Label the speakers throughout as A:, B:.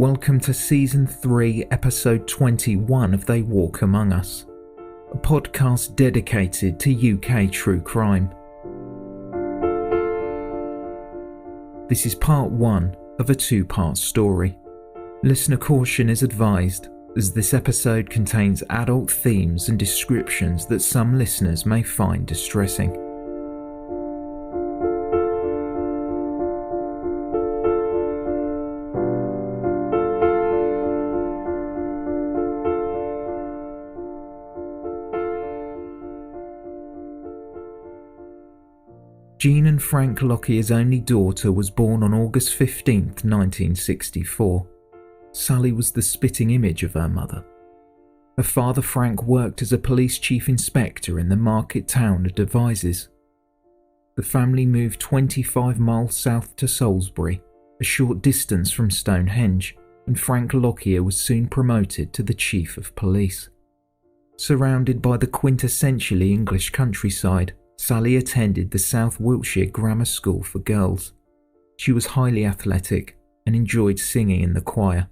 A: Welcome to Season 3, Episode 21 of They Walk Among Us, a podcast dedicated to UK true crime. This is part 1 of a 2-part story. Listener caution is advised, as this episode contains adult themes and descriptions that some listeners may find distressing. Jean and Frank Lockyer's only daughter was born on August 15, 1964. Sally was the spitting image of her mother. Her father Frank worked as a police chief inspector in the market town of Devizes. The family moved 25 miles south to Salisbury, a short distance from Stonehenge, and Frank Lockyer was soon promoted to the chief of police. Surrounded by the quintessentially English countryside, Sally attended the South Wiltshire Grammar School for Girls. She was highly athletic and enjoyed singing in the choir.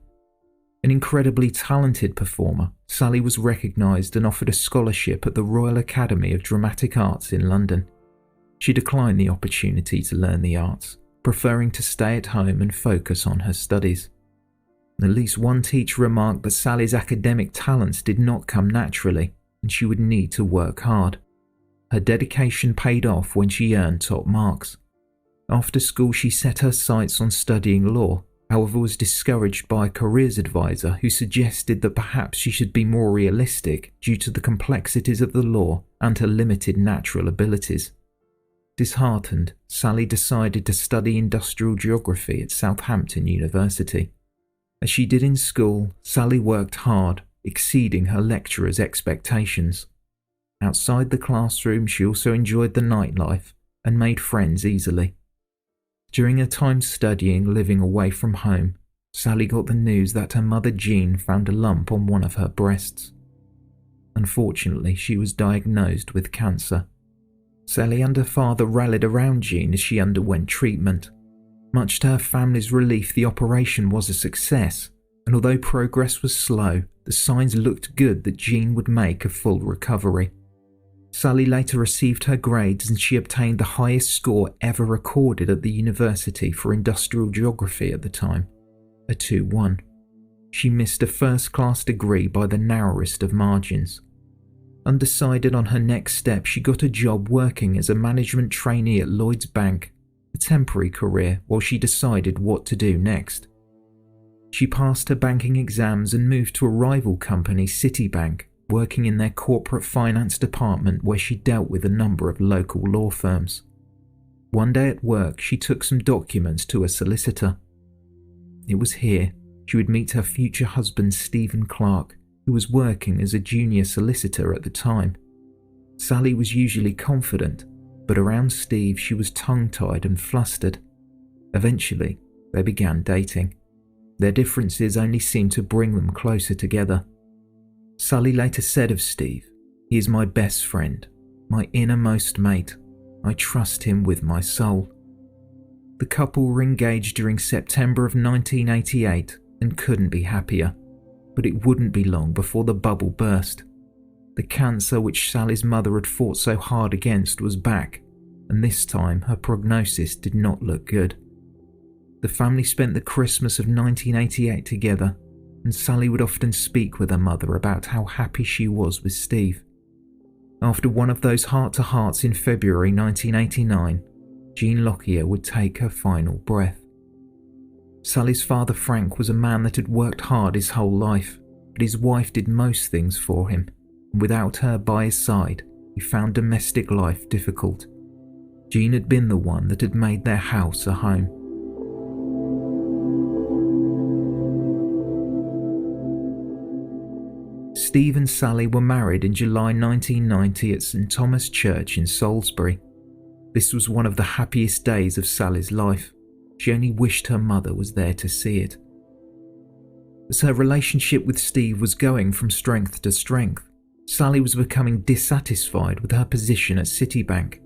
A: An incredibly talented performer, Sally was recognised and offered a scholarship at the Royal Academy of Dramatic Arts in London. She declined the opportunity to learn the arts, preferring to stay at home and focus on her studies. At least one teacher remarked that Sally's academic talents did not come naturally and she would need to work hard. Her dedication paid off when she earned top marks. After school, she set her sights on studying law, however was discouraged by a careers advisor who suggested that perhaps she should be more realistic due to the complexities of the law and her limited natural abilities. Disheartened, Sally decided to study industrial geography at Southampton University. As she did in school, Sally worked hard, exceeding her lecturers' expectations. Outside the classroom, she also enjoyed the nightlife and made friends easily. During her time studying, living away from home, Sally got the news that her mother Jean found a lump on one of her breasts. Unfortunately, she was diagnosed with cancer. Sally and her father rallied around Jean as she underwent treatment. Much to her family's relief, the operation was a success, and although progress was slow, the signs looked good that Jean would make a full recovery. Sally later received her grades and she obtained the highest score ever recorded at the university for industrial geography at the time, a 2-1. She missed a first-class degree by the narrowest of margins. Undecided on her next step, she got a job working as a management trainee at Lloyd's Bank, a temporary career while she decided what to do next. She passed her banking exams and moved to a rival company, Citibank, working in their corporate finance department where she dealt with a number of local law firms. One day at work, she took some documents to a solicitor. It was here she would meet her future husband Stephen Clark, who was working as a junior solicitor at the time. Sally was usually confident, but around Steve she was tongue-tied and flustered. Eventually, they began dating. Their differences only seemed to bring them closer together. Sally later said of Steve, "He is my best friend, my innermost mate. I trust him with my soul." The couple were engaged during September of 1988 and couldn't be happier, but it wouldn't be long before the bubble burst. The cancer which Sally's mother had fought so hard against was back, and this time her prognosis did not look good. The family spent the Christmas of 1988 together, and Sally would often speak with her mother about how happy she was with Steve. After one of those heart-to-hearts in February 1989, Jean Lockyer would take her final breath. Sally's father Frank was a man that had worked hard his whole life, but his wife did most things for him, and without her by his side, he found domestic life difficult. Jean had been the one that had made their house a home. Steve and Sally were married in July 1990 at St Thomas Church in Salisbury. This was one of the happiest days of Sally's life. She only wished her mother was there to see it. As her relationship with Steve was going from strength to strength, Sally was becoming dissatisfied with her position at Citibank.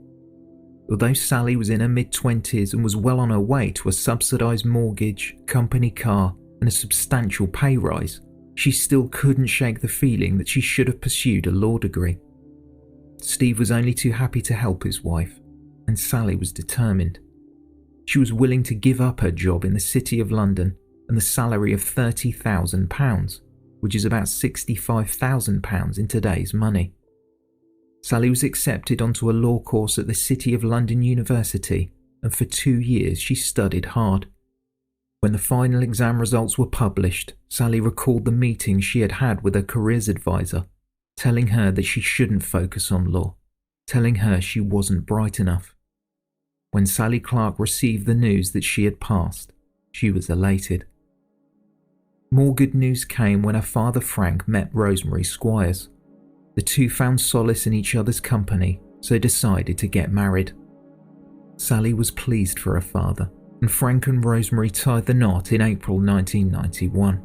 A: Although Sally was in her mid-20s and was well on her way to a subsidised mortgage, company car and a substantial pay rise, she still couldn't shake the feeling that she should have pursued a law degree. Steve was only too happy to help his wife, and Sally was determined. She was willing to give up her job in the City of London and the salary of £30,000, which is about £65,000 in today's money. Sally was accepted onto a law course at the City of London University, and for 2 years she studied hard. When the final exam results were published, Sally recalled the meeting she had had with her careers advisor, telling her that she shouldn't focus on law, telling her she wasn't bright enough. When Sally Clark received the news that she had passed, she was elated. More good news came when her father Frank met Rosemary Squires. The two found solace in each other's company, so decided to get married. Sally was pleased for her father, and Frank and Rosemary tied the knot in April 1991.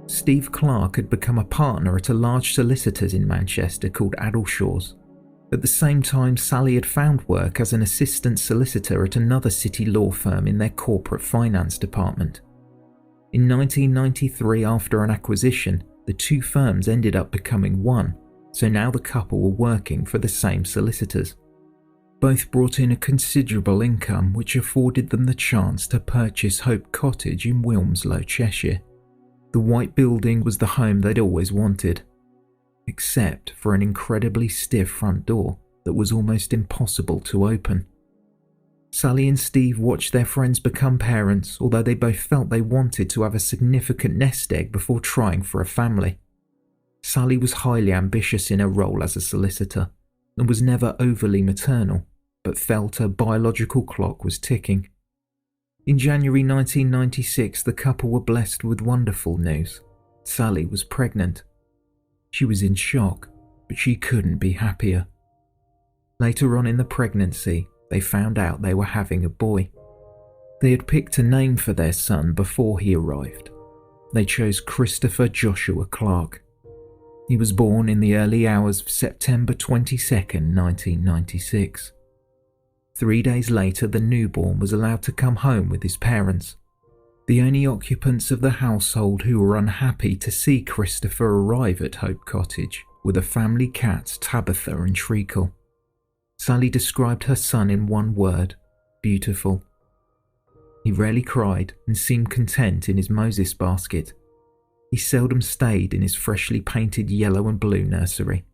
A: Steve Clark had become a partner at a large solicitors in Manchester called Addleshaws. At the same time, Sally had found work as an assistant solicitor at another city law firm in their corporate finance department. In 1993, after an acquisition, the two firms ended up becoming one, so now the couple were working for the same solicitors. Both brought in a considerable income which afforded them the chance to purchase Hope Cottage in Wilmslow, Cheshire. The white building was the home they'd always wanted, except for an incredibly stiff front door that was almost impossible to open. Sally and Steve watched their friends become parents, although they both felt they wanted to have a significant nest egg before trying for a family. Sally was highly ambitious in her role as a solicitor and was never overly maternal, but felt her biological clock was ticking. In January 1996, the couple were blessed with wonderful news. Sally was pregnant. She was in shock, but she couldn't be happier. Later on in the pregnancy, they found out they were having a boy. They had picked a name for their son before he arrived. They chose Christopher Joshua Clark. He was born in the early hours of September 22nd, 1996. 3 days later, the newborn was allowed to come home with his parents. The only occupants of the household who were unhappy to see Christopher arrive at Hope Cottage were the family cats Tabitha and Treacle. Sally described her son in one word: beautiful. He rarely cried and seemed content in his Moses basket. He seldom stayed in his freshly painted yellow and blue nursery.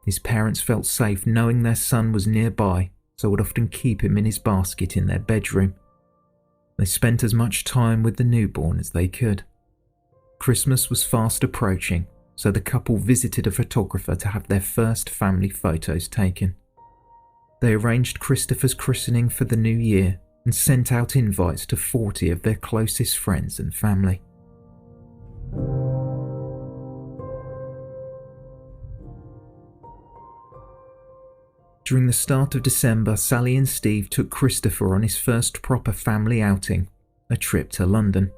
A: His parents felt safe knowing their son was nearby, so would often keep him in his basket in their bedroom. They spent as much time with the newborn as they could. Christmas was fast approaching, so the couple visited a photographer to have their first family photos taken. They arranged Christopher's christening for the new year and sent out invites to 40 of their closest friends and family. During the start of December, Sally and Steve took Christopher on his first proper family outing, a trip to London.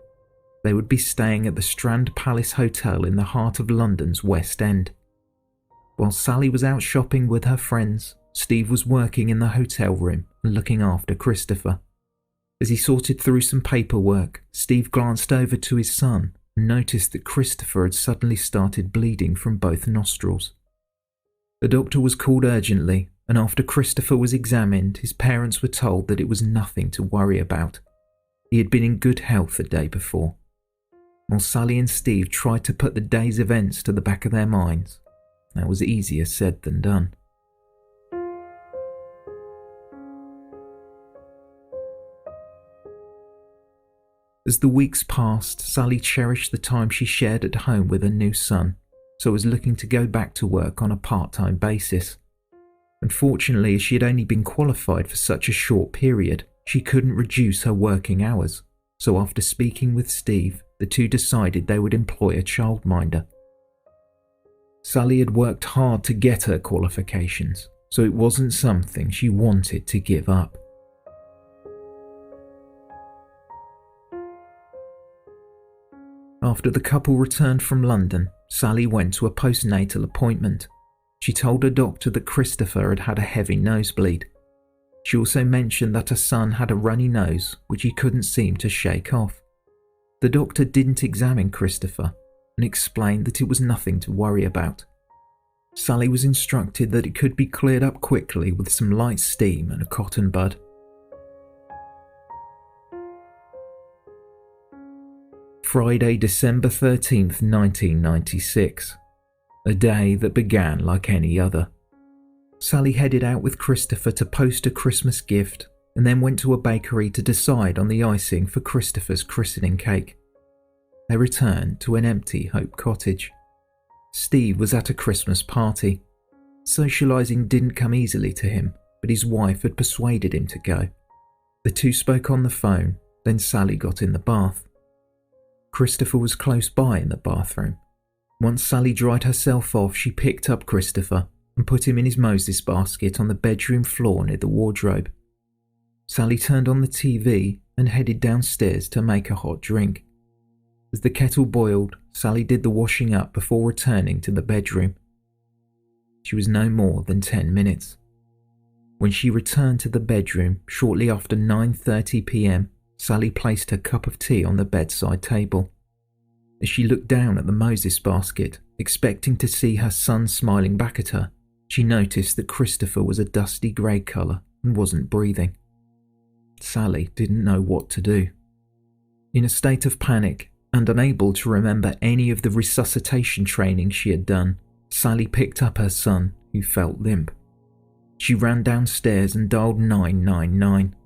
A: They would be staying at the Strand Palace Hotel in the heart of London's West End. While Sally was out shopping with her friends, Steve was working in the hotel room and looking after Christopher. As he sorted through some paperwork, Steve glanced over to his son and noticed that Christopher had suddenly started bleeding from both nostrils. The doctor was called urgently, and after Christopher was examined, his parents were told that it was nothing to worry about. He had been in good health the day before. While Sally and Steve tried to put the day's events to the back of their minds, that was easier said than done. As the weeks passed, Sally cherished the time she shared at home with her new son, so was looking to go back to work on a part-time basis. Unfortunately, as she had only been qualified for such a short period, she couldn't reduce her working hours, so after speaking with Steve, the two decided they would employ a childminder. Sally had worked hard to get her qualifications, so it wasn't something she wanted to give up. After the couple returned from London, Sally went to a postnatal appointment. She told her doctor that Christopher had had a heavy nosebleed. She also mentioned that her son had a runny nose, which he couldn't seem to shake off. The doctor didn't examine Christopher and explained that it was nothing to worry about. Sally was instructed that it could be cleared up quickly with some light steam and a cotton bud. Friday, December 13th, 1996. A day that began like any other. Sally headed out with Christopher to post a Christmas gift and then went to a bakery to decide on the icing for Christopher's christening cake. They returned to an empty Hope Cottage. Steve was at a Christmas party. Socialising didn't come easily to him, but his wife had persuaded him to go. The two spoke on the phone, then Sally got in the bath. Christopher was close by in the bathroom. Once Sally dried herself off, she picked up Christopher and put him in his Moses basket on the bedroom floor near the wardrobe. Sally turned on the TV and headed downstairs to make a hot drink. As the kettle boiled, Sally did the washing up before returning to the bedroom. She was no more than 10 minutes. When she returned to the bedroom shortly after 9:30 p.m, Sally placed her cup of tea on the bedside table. As she looked down at the Moses basket, expecting to see her son smiling back at her, she noticed that Christopher was a dusty grey colour and wasn't breathing. Sally didn't know what to do. In a state of panic and unable to remember any of the resuscitation training she had done, Sally picked up her son, who felt limp. She ran downstairs and dialed 999.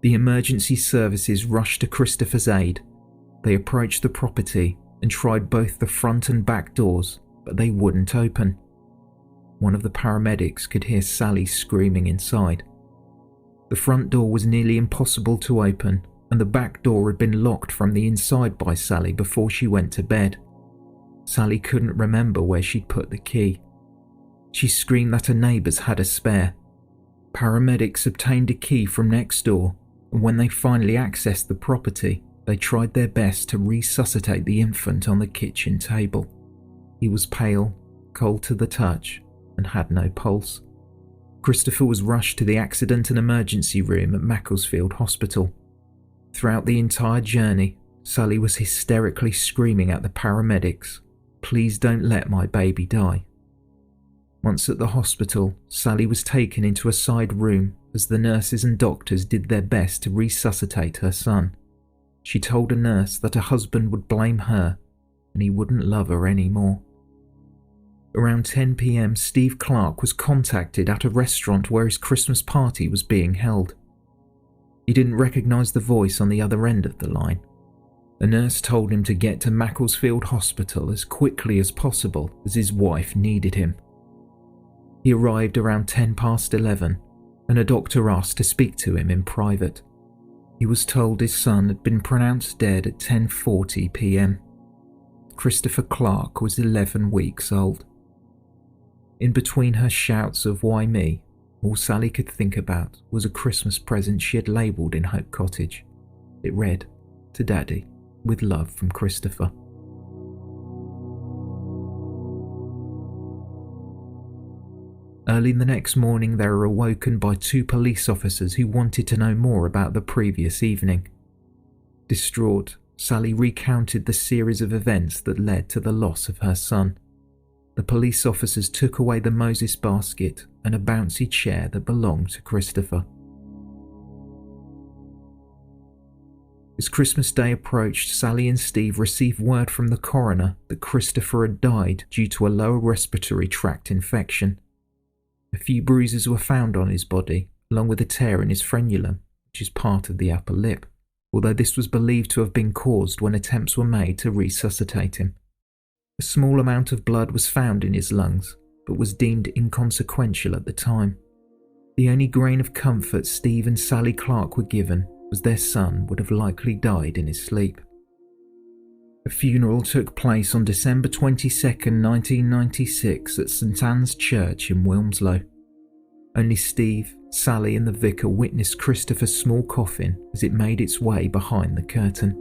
A: The emergency services rushed to Christopher's aid. They approached the property and tried both the front and back doors, but they wouldn't open. One of the paramedics could hear Sally screaming inside. The front door was nearly impossible to open, and the back door had been locked from the inside by Sally before she went to bed. Sally couldn't remember where she'd put the key. She screamed that her neighbours had a spare. Paramedics obtained a key from next door, and when they finally accessed the property, they tried their best to resuscitate the infant on the kitchen table. He was pale, cold to the touch, and had no pulse. Christopher was rushed to the accident and emergency room at Macclesfield Hospital. Throughout the entire journey, Sally was hysterically screaming at the paramedics, "Please don't let my baby die." Once at the hospital, Sally was taken into a side room as the nurses and doctors did their best to resuscitate her son. She told a nurse that her husband would blame her and he wouldn't love her anymore. Around 10 p.m, Steve Clark was contacted at a restaurant where his Christmas party was being held. He didn't recognise the voice on the other end of the line. A nurse told him to get to Macclesfield Hospital as quickly as possible as his wife needed him. He arrived around 11:10, and a doctor asked to speak to him in private. He was told his son had been pronounced dead at 10:40 p.m. Christopher Clark was 11 weeks old. In between her shouts of "Why me?", all Sally could think about was a Christmas present she had labelled in Hope Cottage. It read, "To Daddy, with love from Christopher." Early the next morning, they were awoken by two police officers who wanted to know more about the previous evening. Distraught, Sally recounted the series of events that led to the loss of her son. The police officers took away the Moses basket and a bouncy chair that belonged to Christopher. As Christmas Day approached, Sally and Steve received word from the coroner that Christopher had died due to a lower respiratory tract infection. A few bruises were found on his body, along with a tear in his frenulum, which is part of the upper lip, although this was believed to have been caused when attempts were made to resuscitate him. A small amount of blood was found in his lungs, but was deemed inconsequential at the time. The only grain of comfort Steve and Sally Clark were given was their son would have likely died in his sleep. A funeral took place on December 22, 1996 at St Anne's Church in Wilmslow. Only Steve, Sally and the vicar witnessed Christopher's small coffin as it made its way behind the curtain.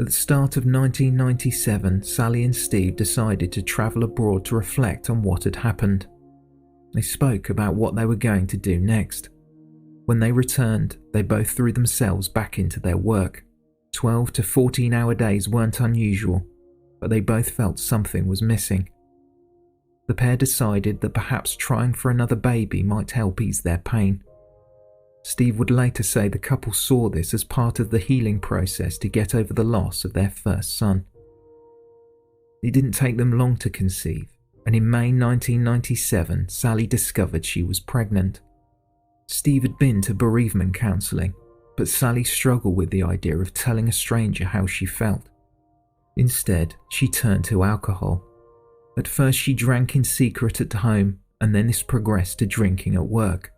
A: At the start of 1997, Sally and Steve decided to travel abroad to reflect on what had happened. They spoke about what they were going to do next. When they returned, they both threw themselves back into their work. 12 to 14-hour days weren't unusual, but they both felt something was missing. The pair decided that perhaps trying for another baby might help ease their pain. Steve would later say the couple saw this as part of the healing process to get over the loss of their first son. It didn't take them long to conceive, and in May 1997, Sally discovered she was pregnant. Steve had been to bereavement counselling, but Sally struggled with the idea of telling a stranger how she felt. Instead, she turned to alcohol. At first she drank in secret at home, and then this progressed to drinking at work.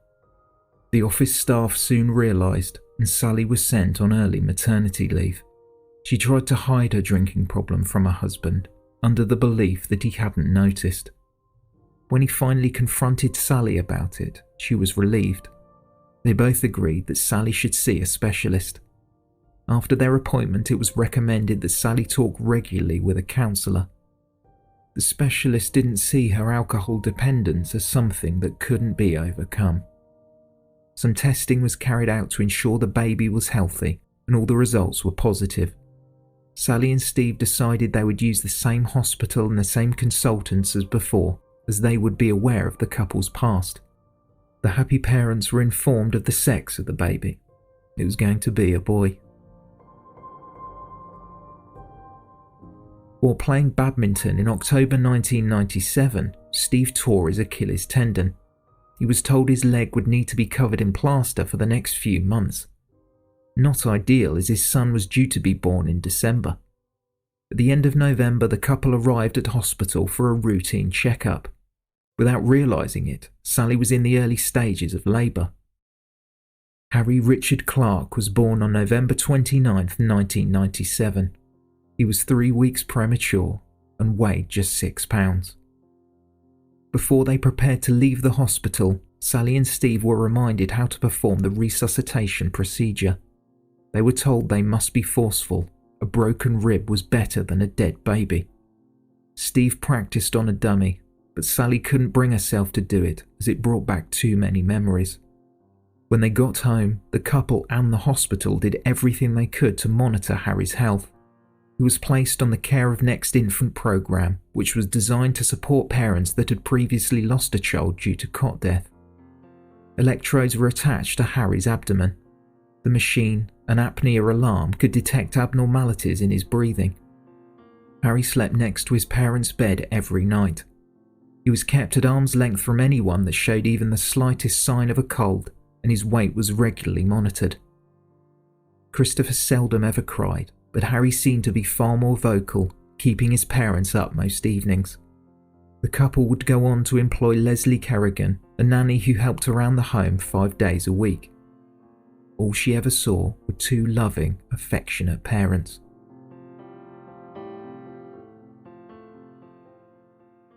A: The office staff soon realised, and Sally was sent on early maternity leave. She tried to hide her drinking problem from her husband, under the belief that he hadn't noticed. When he finally confronted Sally about it, she was relieved. They both agreed that Sally should see a specialist. After their appointment, it was recommended that Sally talk regularly with a counsellor. The specialist didn't see her alcohol dependence as something that couldn't be overcome. Some testing was carried out to ensure the baby was healthy, and all the results were positive. Sally and Steve decided they would use the same hospital and the same consultants as before, as they would be aware of the couple's past. The happy parents were informed of the sex of the baby. It was going to be a boy. While playing badminton in October 1997, Steve tore his Achilles tendon. He was told his leg would need to be covered in plaster for the next few months. Not ideal, as his son was due to be born in December. At the end of November, the couple arrived at hospital for a routine checkup. Without realising it, Sally was in the early stages of labour. Harry Richard Clark was born on November 29, 1997. He was 3 weeks premature and weighed just 6 pounds. Before they prepared to leave the hospital, Sally and Steve were reminded how to perform the resuscitation procedure. They were told they must be forceful. A broken rib was better than a dead baby. Steve practiced on a dummy, but Sally couldn't bring herself to do it as it brought back too many memories. When they got home, the couple and the hospital did everything they could to monitor Harry's health. He was placed on the Care of Next Infant program, which was designed to support parents that had previously lost a child due to cot death. Electrodes were attached to Harry's abdomen. The machine, an apnea alarm, could detect abnormalities in his breathing. Harry slept next to his parents' bed every night. He was kept at arm's length from anyone that showed even the slightest sign of a cold, and his weight was regularly monitored. Christopher seldom ever cried, but Harry seemed to be far more vocal, keeping his parents up most evenings. The couple would go on to employ Leslie Kerrigan, a nanny who helped around the home 5 days a week. All she ever saw were 2 loving, affectionate parents.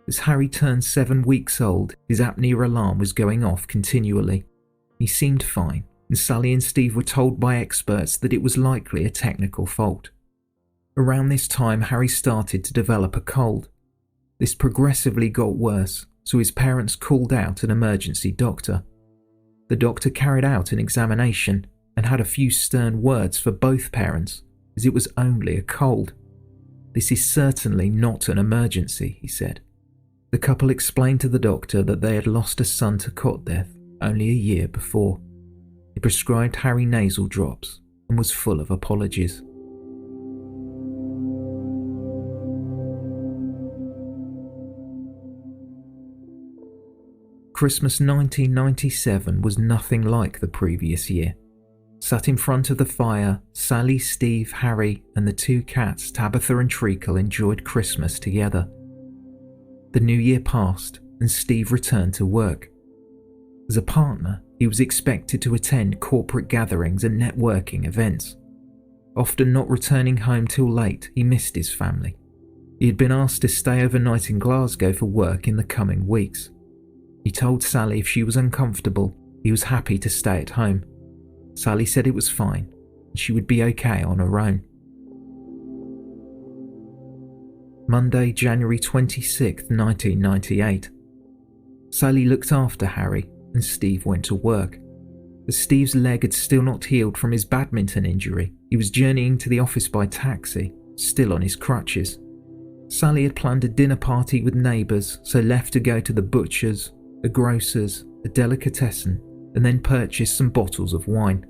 A: As Harry turned 7 weeks old, his apnea alarm was going off continually. He seemed fine, and Sally and Steve were told by experts that it was likely a technical fault. Around this time, Harry started to develop a cold. This progressively got worse, so his parents called out an emergency doctor. The doctor carried out an examination and had a few stern words for both parents, as it was only a cold. "This is certainly not an emergency," he said. The couple explained to the doctor that they had lost a son to cot death only a year before. He prescribed Harry nasal drops and was full of apologies. Christmas 1997 was nothing like the previous year. Sat in front of the fire, Sally, Steve, Harry, and the 2 cats, Tabitha and Treacle, enjoyed Christmas together. The new year passed, and Steve returned to work. As a partner, he was expected to attend corporate gatherings and networking events. Often not returning home till late, he missed his family. He had been asked to stay overnight in Glasgow for work in the coming weeks. He told Sally if she was uncomfortable, he was happy to stay at home. Sally said it was fine, and she would be okay on her own. Monday, January 26, 1998. Sally looked after Harry and Steve went to work. As Steve's leg had still not healed from his badminton injury, he was journeying to the office by taxi, still on his crutches. Sally had planned a dinner party with neighbours, so left to go to the butcher's, a grocer's, a delicatessen, and then purchase some bottles of wine.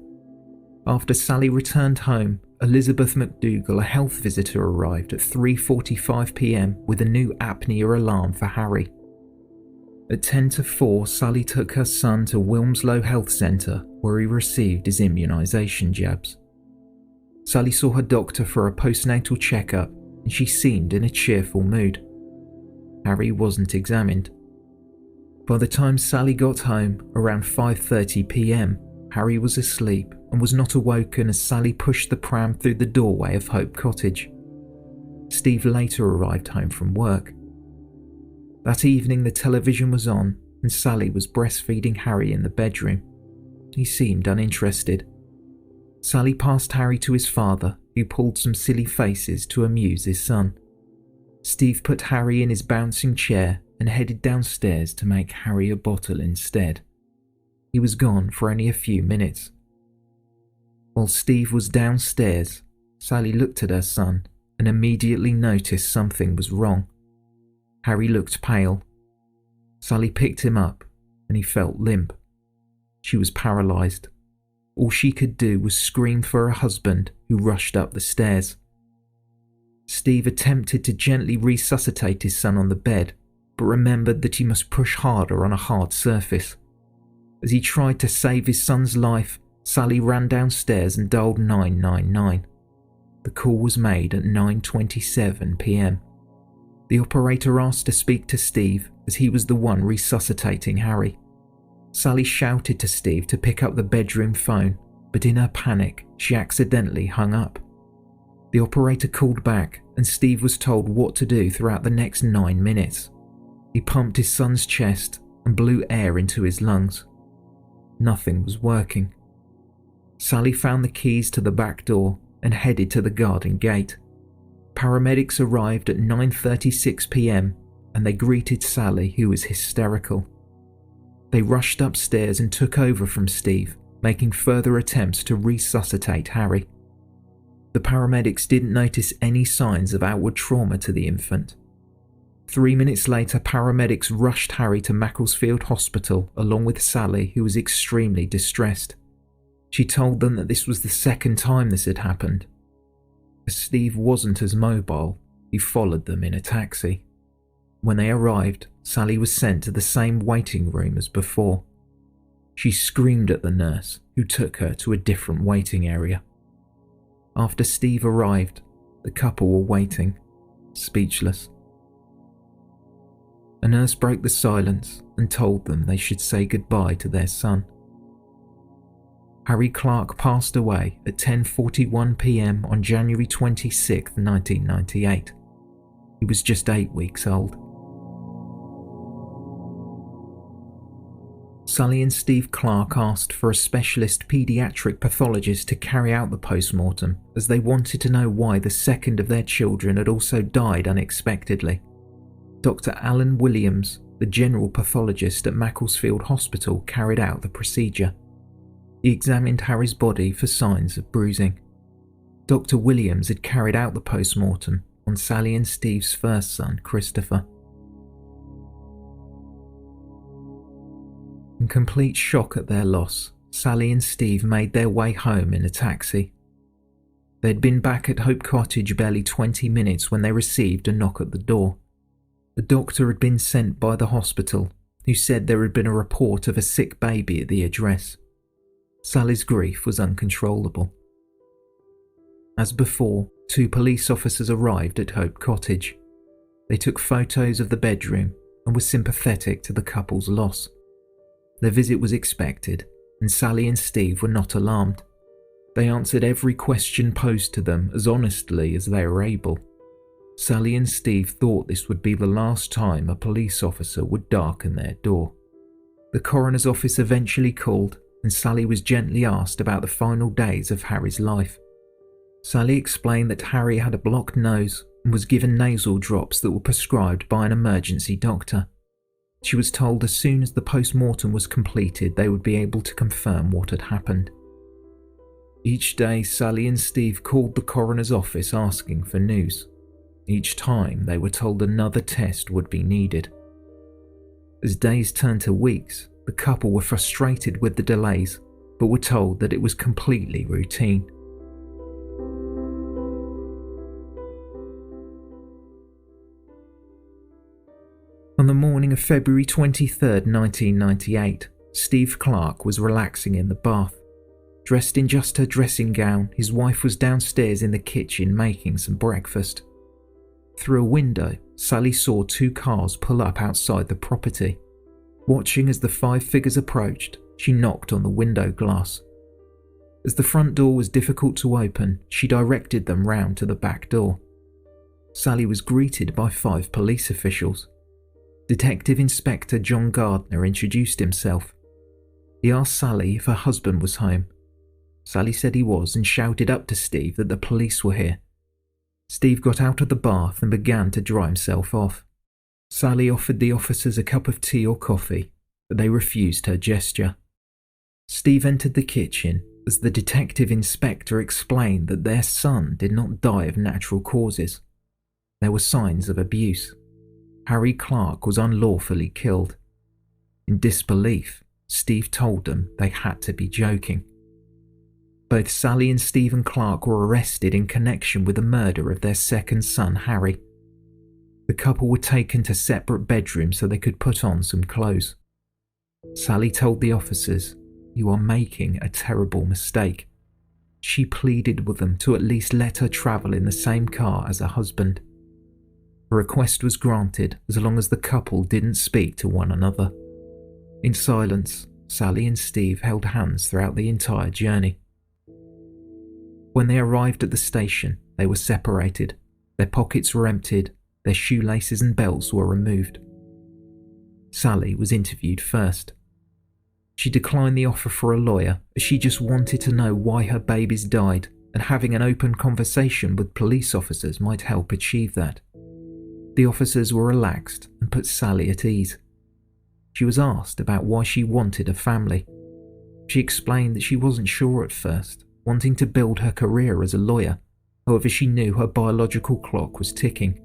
A: After Sally returned home, Elizabeth McDougall, a health visitor, arrived at 3:45 p.m. with a new apnea alarm for Harry. At 10 to 4, Sally took her son to Wilmslow Health Centre, where he received his immunisation jabs. Sally saw her doctor for a postnatal checkup, and she seemed in a cheerful mood. Harry wasn't examined. By the time Sally got home, around 5:30 p.m, Harry was asleep and was not awoken as Sally pushed the pram through the doorway of Hope Cottage. Steve later arrived home from work. That evening the television was on and Sally was breastfeeding Harry in the bedroom. He seemed uninterested. Sally passed Harry to his father, who pulled some silly faces to amuse his son. Steve put Harry in his bouncing chair and headed downstairs to make Harry a bottle instead. He was gone for only a few minutes. While Steve was downstairs, Sally looked at her son and immediately noticed something was wrong. Harry looked pale. Sally picked him up and he felt limp. She was paralysed. All she could do was scream for her husband, who rushed up the stairs. Steve attempted to gently resuscitate his son on the bed, but remembered that he must push harder on a hard surface. As he tried to save his son's life, Sally ran downstairs and dialed 999. The call was made at 9:27 p.m. The operator asked to speak to Steve, as he was the one resuscitating Harry. Sally shouted to Steve to pick up the bedroom phone, but in her panic, she accidentally hung up. The operator called back and Steve was told what to do throughout the next 9 minutes. He pumped his son's chest and blew air into his lungs. Nothing was working. Sally found the keys to the back door and headed to the garden gate. Paramedics arrived at 9:36 p.m. and they greeted Sally, who was hysterical. They rushed upstairs and took over from Steve, making further attempts to resuscitate Harry. The paramedics didn't notice any signs of outward trauma to the infant. 3 minutes later, paramedics rushed Harry to Macclesfield Hospital along with Sally, who was extremely distressed. She told them that this was the second time this had happened. As Steve wasn't as mobile, he followed them in a taxi. When they arrived, Sally was sent to the same waiting room as before. She screamed at the nurse, who took her to a different waiting area. After Steve arrived, the couple were waiting, speechless. A nurse broke the silence and told them they should say goodbye to their son. Harry Clark passed away at 10:41 p.m. on January 26, 1998. He was just 8 weeks old. Sally and Steve Clark asked for a specialist paediatric pathologist to carry out the postmortem, as they wanted to know why the second of their children had also died unexpectedly. Dr. Alan Williams, the general pathologist at Macclesfield Hospital, carried out the procedure. He examined Harry's body for signs of bruising. Dr. Williams had carried out the postmortem on Sally and Steve's first son, Christopher. In complete shock at their loss, Sally and Steve made their way home in a taxi. They had been back at Hope Cottage barely 20 minutes when they received a knock at the door. The doctor had been sent by the hospital, who said there had been a report of a sick baby at the address. Sally's grief was uncontrollable. As before, 2 police officers arrived at Hope Cottage. They took photos of the bedroom and were sympathetic to the couple's loss. Their visit was expected, and Sally and Steve were not alarmed. They answered every question posed to them as honestly as they were able. Sally and Steve thought this would be the last time a police officer would darken their door. The coroner's office eventually called, and Sally was gently asked about the final days of Harry's life. Sally explained that Harry had a blocked nose and was given nasal drops that were prescribed by an emergency doctor. She was told as soon as the postmortem was completed they would be able to confirm what had happened. Each day, Sally and Steve called the coroner's office asking for news. Each time, they were told another test would be needed. As days turned to weeks, the couple were frustrated with the delays, but were told that it was completely routine. On the morning of February 23, 1998, Steve Clark was relaxing in the bath. Dressed in just her dressing gown, his wife was downstairs in the kitchen making some breakfast. Through a window, Sally saw 2 cars pull up outside the property. Watching as the 5 figures approached, she knocked on the window glass. As the front door was difficult to open, she directed them round to the back door. Sally was greeted by 5 police officials. Detective Inspector John Gardner introduced himself. He asked Sally if her husband was home. Sally said he was and shouted up to Steve that the police were here. Steve got out of the bath and began to dry himself off. Sally offered the officers a cup of tea or coffee, but they refused her gesture. Steve entered the kitchen as the detective inspector explained that their son did not die of natural causes. There were signs of abuse. Harry Clark was unlawfully killed. In disbelief, Steve told them they had to be joking. Both Sally and Stephen Clark were arrested in connection with the murder of their second son, Harry. The couple were taken to separate bedrooms so they could put on some clothes. Sally told the officers, "You are making a terrible mistake." She pleaded with them to at least let her travel in the same car as her husband. Her request was granted as long as the couple didn't speak to one another. In silence, Sally and Steve held hands throughout the entire journey. When they arrived at the station, they were separated. Their pockets were emptied, their shoelaces and belts were removed. Sally was interviewed first. She declined the offer for a lawyer as she just wanted to know why her babies died, and having an open conversation with police officers might help achieve that. The officers were relaxed and put Sally at ease. She was asked about why she wanted a family. She explained that she wasn't sure at first, wanting to build her career as a lawyer. However, she knew her biological clock was ticking.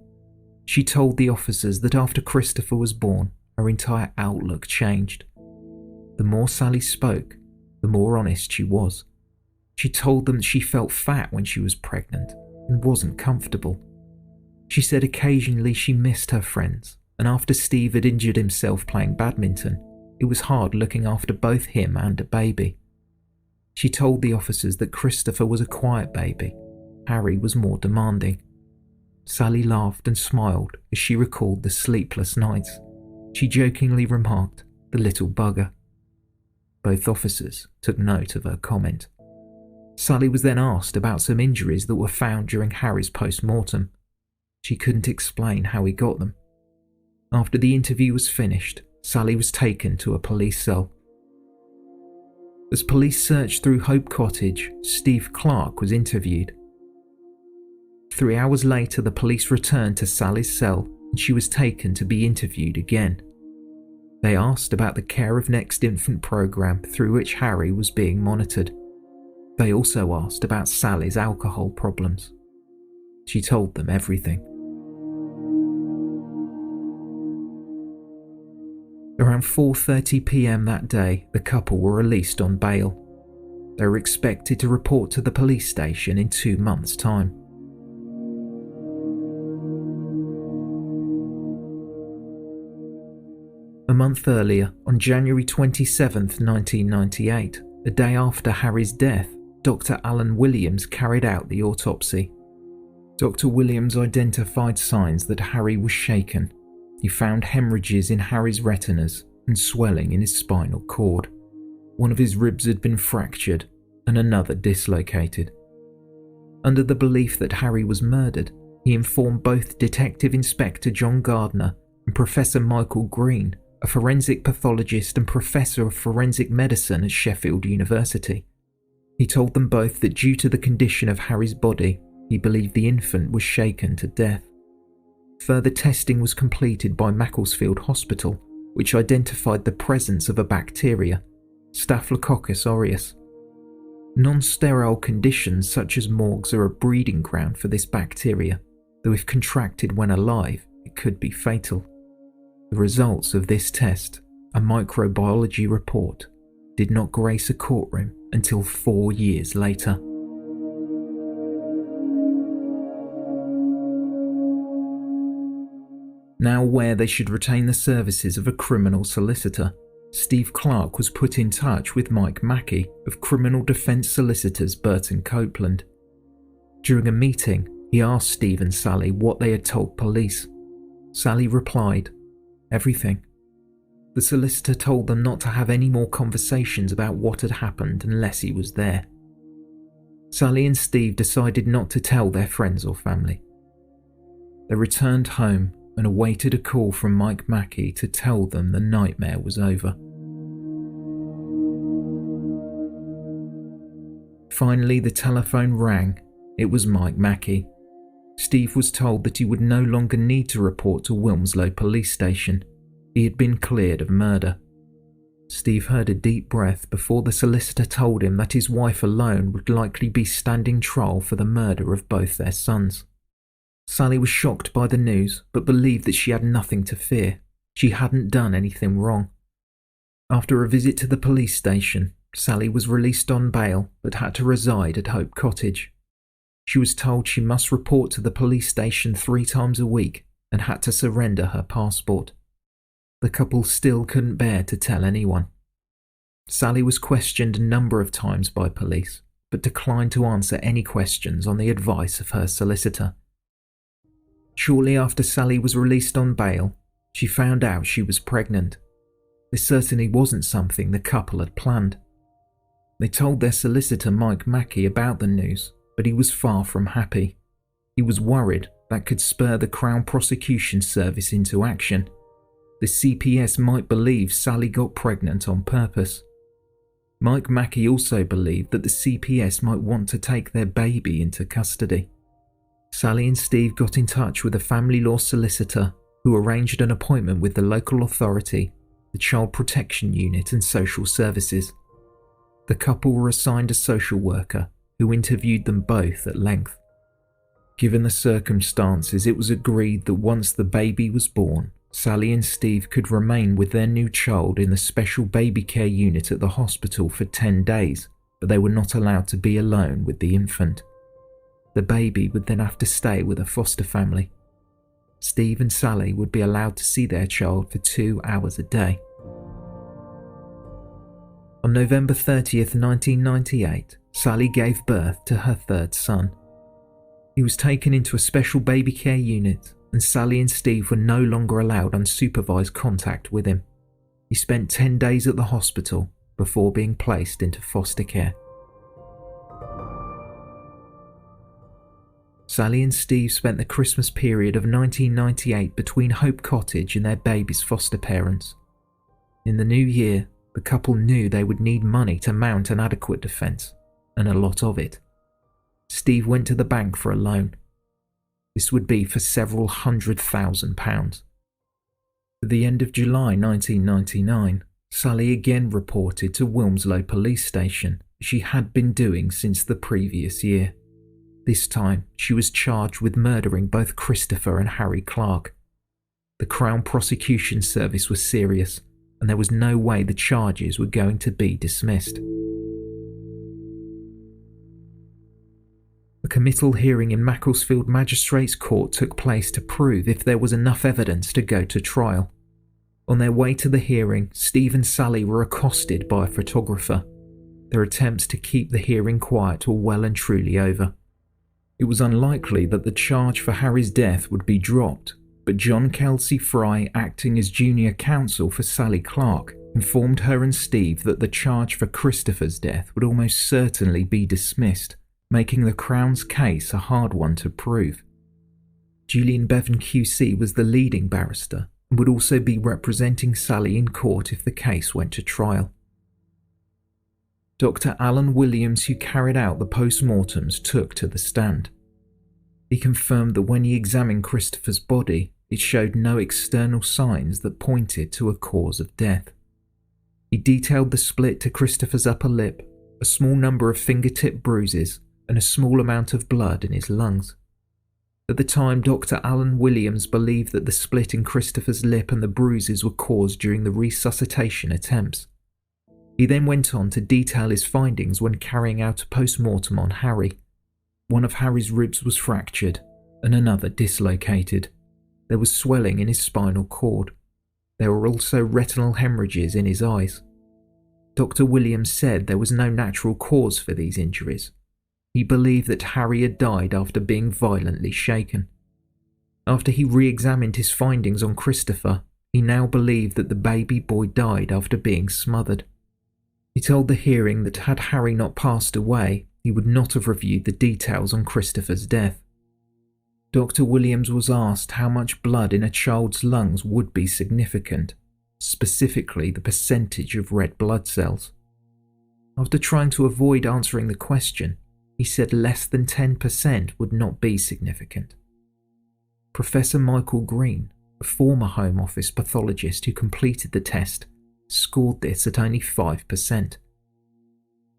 A: She told the officers that after Christopher was born, her entire outlook changed. The more Sally spoke, the more honest she was. She told them that she felt fat when she was pregnant and wasn't comfortable. She said occasionally she missed her friends, and after Steve had injured himself playing badminton, it was hard looking after both him and a baby. She told the officers that Christopher was a quiet baby, Harry was more demanding. Sally laughed and smiled as she recalled the sleepless nights. She jokingly remarked, "The little bugger." Both officers took note of her comment. Sally was then asked about some injuries that were found during Harry's post-mortem. She couldn't explain how he got them. After the interview was finished, Sally was taken to a police cell. As police searched through Hope Cottage, Steve Clark was interviewed. 3 hours later, the police returned to Sally's cell and she was taken to be interviewed again. They asked about the Care of Next Infant program through which Harry was being monitored. They also asked about Sally's alcohol problems. She told them everything. Around 4:30 p.m. that day, the couple were released on bail. They were expected to report to the police station in 2 months' time. A month earlier, on January 27, 1998, the day after Harry's death, Dr. Alan Williams carried out the autopsy. Dr. Williams identified signs that Harry was shaken. He found hemorrhages in Harry's retinas and swelling in his spinal cord. One of his ribs had been fractured and another dislocated. Under the belief that Harry was murdered, he informed both Detective Inspector John Gardner and Professor Michael Green, a forensic pathologist and professor of forensic medicine at Sheffield University. He told them both that due to the condition of Harry's body, he believed the infant was shaken to death. Further testing was completed by Macclesfield Hospital, which identified the presence of a bacteria, Staphylococcus aureus. Non-sterile conditions such as morgues are a breeding ground for this bacteria, though if contracted when alive, it could be fatal. The results of this test, a microbiology report, did not grace a courtroom until 4 years later. Now aware they should retain the services of a criminal solicitor, Steve Clark was put in touch with Mike Mackey of Criminal Defence Solicitors Burton Copeland. During a meeting, he asked Steve and Sally what they had told police. Sally replied, "Everything." The solicitor told them not to have any more conversations about what had happened unless he was there. Sally and Steve decided not to tell their friends or family. They returned home and awaited a call from Mike Mackey to tell them the nightmare was over. Finally, the telephone rang. It was Mike Mackey. Steve was told that he would no longer need to report to Wilmslow police station. He had been cleared of murder. Steve heard a deep breath before the solicitor told him that his wife alone would likely be standing trial for the murder of both their sons. Sally was shocked by the news, but believed that she had nothing to fear. She hadn't done anything wrong. After a visit to the police station, Sally was released on bail but had to reside at Hope Cottage. She was told she must report to the police station 3 times a week and had to surrender her passport. The couple still couldn't bear to tell anyone. Sally was questioned a number of times by police, but declined to answer any questions on the advice of her solicitor. Shortly after Sally was released on bail, she found out she was pregnant. This certainly wasn't something the couple had planned. They told their solicitor Mike Mackey about the news, but he was far from happy. He was worried that could spur the Crown Prosecution Service into action. The CPS might believe Sally got pregnant on purpose. Mike Mackey also believed that the CPS might want to take their baby into custody. Sally and Steve got in touch with a family law solicitor who arranged an appointment with the local authority, the Child Protection Unit and Social Services. The couple were assigned a social worker who interviewed them both at length. Given the circumstances, it was agreed that once the baby was born, Sally and Steve could remain with their new child in the special baby care unit at the hospital for 10 days, but they were not allowed to be alone with the infant. The baby would then have to stay with a foster family. Steve and Sally would be allowed to see their child for 2 hours a day. On November 30th, 1998, Sally gave birth to her third son. He was taken into a special baby care unit, and Sally and Steve were no longer allowed unsupervised contact with him. He spent 10 days at the hospital before being placed into foster care. Sally and Steve spent the Christmas period of 1998 between Hope Cottage and their baby's foster parents. In the new year, the couple knew they would need money to mount an adequate defence, and a lot of it. Steve went to the bank for a loan. This would be for several £100,000. At the end of July 1999, Sally again reported to Wilmslow police station, as she had been doing since the previous year. This time, she was charged with murdering both Christopher and Harry Clark. The Crown Prosecution Service was serious, and there was no way the charges were going to be dismissed. A committal hearing in Macclesfield Magistrates Court took place to prove if there was enough evidence to go to trial. On their way to the hearing, Steve and Sally were accosted by a photographer. Their attempts to keep the hearing quiet were well and truly over. It was unlikely that the charge for Harry's death would be dropped, but John Kelsey Fry, acting as junior counsel for Sally Clark, informed her and Steve that the charge for Christopher's death would almost certainly be dismissed, making the Crown's case a hard one to prove. Julian Bevan QC was the leading barrister and would also be representing Sally in court if the case went to trial. Dr. Alan Williams, who carried out the postmortems, took to the stand. He confirmed that when he examined Christopher's body, it showed no external signs that pointed to a cause of death. He detailed the split to Christopher's upper lip, a small number of fingertip bruises, and a small amount of blood in his lungs. At the time, Dr. Alan Williams believed that the split in Christopher's lip and the bruises were caused during the resuscitation attempts. He then went on to detail his findings when carrying out a post-mortem on Harry. One of Harry's ribs was fractured and another dislocated. There was swelling in his spinal cord. There were also retinal hemorrhages in his eyes. Dr. Williams said there was no natural cause for these injuries. He believed that Harry had died after being violently shaken. After he re-examined his findings on Christopher, he now believed that the baby boy died after being smothered. He told the hearing that had Harry not passed away, he would not have reviewed the details on Christopher's death. Dr. Williams was asked how much blood in a child's lungs would be significant, specifically the percentage of red blood cells. After trying to avoid answering the question, he said less than 10% would not be significant. Professor Michael Green, a former Home Office pathologist who completed the test, scored this at only 5%.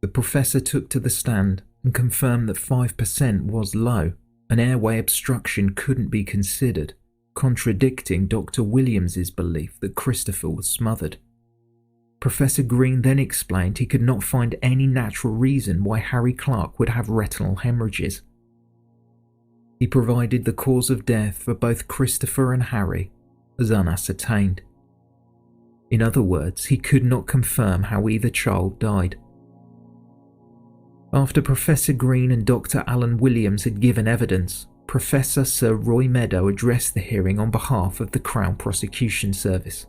A: The professor took to the stand and confirmed that 5% was low, and airway obstruction couldn't be considered, contradicting Dr. Williams's belief that Christopher was smothered. Professor Green then explained he could not find any natural reason why Harry Clark would have retinal hemorrhages. He provided the cause of death for both Christopher and Harry as unascertained. In other words, he could not confirm how either child died. After Professor Green and Dr. Alan Williams had given evidence, Professor Sir Roy Meadow addressed the hearing on behalf of the Crown Prosecution Service.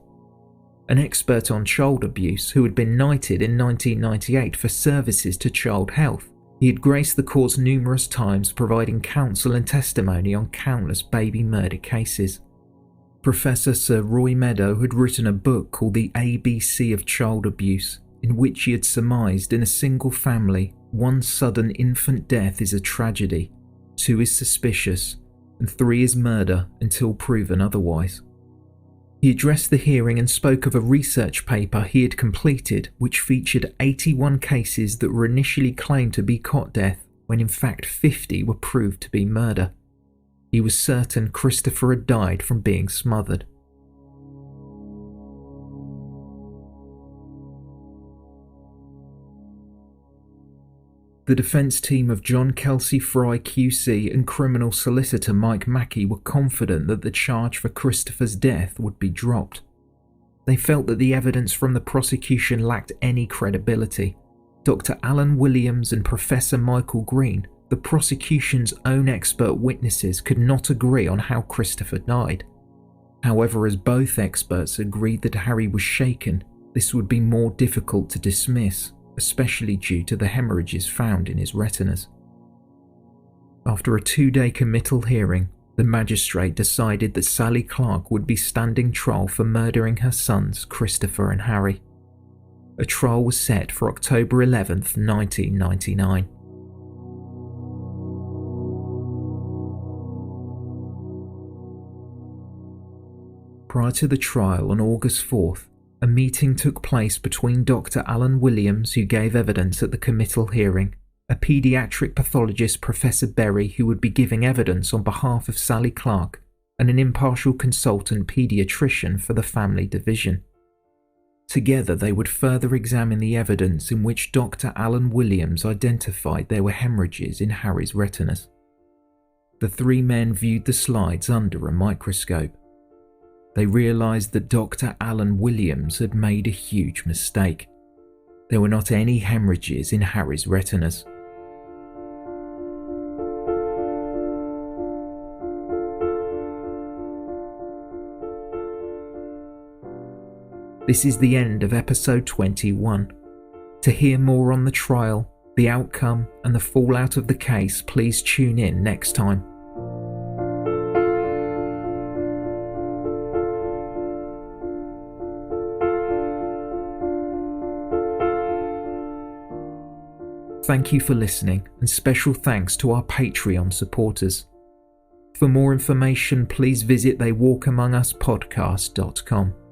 A: An expert on child abuse who had been knighted in 1998 for services to child health, he had graced the courts numerous times providing counsel and testimony on countless baby murder cases. Professor Sir Roy Meadow had written a book called The ABC of Child Abuse, in which he had surmised in a single family, one sudden infant death is a tragedy, 2 is suspicious, and 3 is murder until proven otherwise. He addressed the hearing and spoke of a research paper he had completed which featured 81 cases that were initially claimed to be cot death when in fact 50 were proved to be murder. He was certain Christopher had died from being smothered. The defence team of John Kelsey Fry QC and criminal solicitor Mike Mackey were confident that the charge for Christopher's death would be dropped. They felt that the evidence from the prosecution lacked any credibility. Dr. Alan Williams and Professor Michael Green, the prosecution's own expert witnesses, could not agree on how Christopher died. However, as both experts agreed that Harry was shaken, this would be more difficult to dismiss, especially due to the hemorrhages found in his retinas. After a 2-day committal hearing, the magistrate decided that Sally Clark would be standing trial for murdering her sons Christopher and Harry. A trial was set for October 11th, 1999. Prior to the trial on August 4th, a meeting took place between Dr. Alan Williams, who gave evidence at the committal hearing, a paediatric pathologist, Professor Berry, who would be giving evidence on behalf of Sally Clark, and an impartial consultant paediatrician for the family division. Together they would further examine the evidence in which Dr. Alan Williams identified there were hemorrhages in Harry's retinas. The 3 men viewed the slides under a microscope. They realised that Dr. Alan Williams had made a huge mistake. There were not any hemorrhages in Harry's retinas. This is the end of episode 21. To hear more on the trial, the outcome, and the fallout of the case, please tune in next time. Thank you for listening, and special thanks to our Patreon supporters. For more information, please visit theywalkamonguspodcast.com.